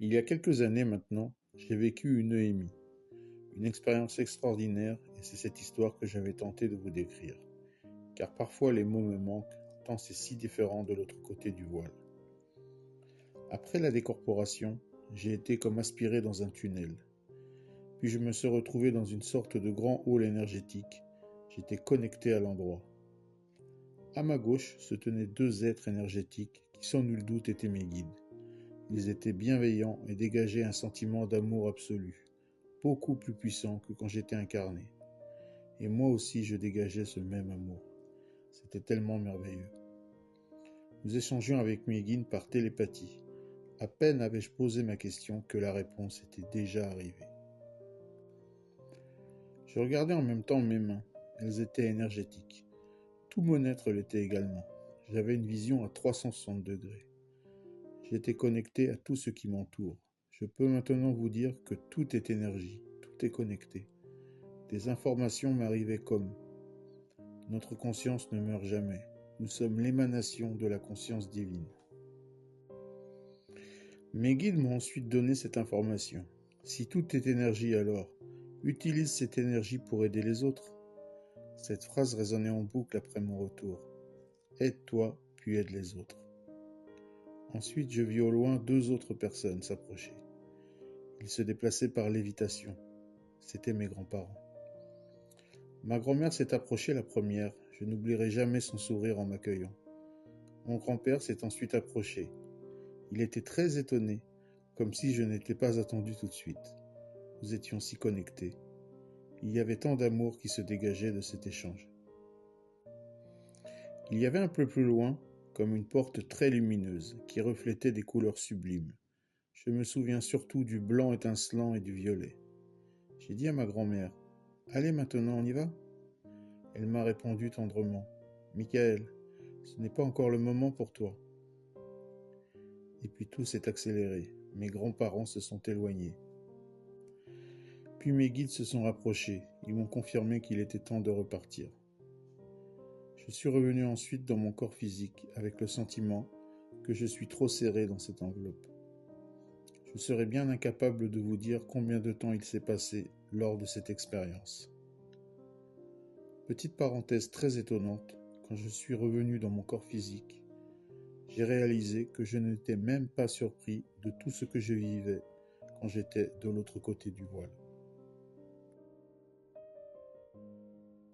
Il y a quelques années maintenant, j'ai vécu une EMI, une expérience extraordinaire, et c'est cette histoire que j'avais tenté de vous décrire. Car parfois les mots me manquent, tant c'est si différent de l'autre côté du voile. Après la décorporation, j'ai été comme aspiré dans un tunnel. Puis je me suis retrouvé dans une sorte de grand hall énergétique. J'étais connecté à l'endroit. À ma gauche se tenaient deux êtres énergétiques qui sans nul doute étaient mes guides. Ils étaient bienveillants et dégageaient un sentiment d'amour absolu, beaucoup plus puissant que quand j'étais incarné. Et moi aussi je dégageais ce même amour. C'était tellement merveilleux. Nous échangions avec mes guides par télépathie. À peine avais-je posé ma question que la réponse était déjà arrivée. Je regardais en même temps mes mains. Elles étaient énergétiques. Tout mon être l'était également. J'avais une vision à 360 degrés. J'étais connecté à tout ce qui m'entoure. Je peux maintenant vous dire que tout est énergie, tout est connecté. Des informations m'arrivaient comme: notre conscience ne meurt jamais. Nous sommes l'émanation de la conscience divine. Mes guides m'ont ensuite donné cette information. Si tout est énergie alors, utilise cette énergie pour aider les autres. Cette phrase résonnait en boucle après mon retour. Aide-toi, puis aide les autres. Ensuite, je vis au loin deux autres personnes s'approcher. Ils se déplaçaient par lévitation. C'étaient mes grands-parents. Ma grand-mère s'est approchée la première. Je n'oublierai jamais son sourire en m'accueillant. Mon grand-père s'est ensuite approché. Il était très étonné, comme si je n'étais pas attendu tout de suite. Nous étions si connectés. Il y avait tant d'amour qui se dégageait de cet échange. Il y avait un peu plus loin, comme une porte très lumineuse, qui reflétait des couleurs sublimes. Je me souviens surtout du blanc étincelant et du violet. J'ai dit à ma grand-mère: « Allez maintenant, on y va ?» Elle m'a répondu tendrement: « Michael, ce n'est pas encore le moment pour toi. » Et puis tout s'est accéléré. Mes grands-parents se sont éloignés. Puis mes guides se sont rapprochés. Ils m'ont confirmé qu'il était temps de repartir. Je suis revenu ensuite dans mon corps physique avec le sentiment que je suis trop serré dans cette enveloppe. Je serais bien incapable de vous dire combien de temps il s'est passé lors de cette expérience. Petite parenthèse très étonnante, quand je suis revenu dans mon corps physique, j'ai réalisé que je n'étais même pas surpris de tout ce que je vivais quand j'étais de l'autre côté du voile.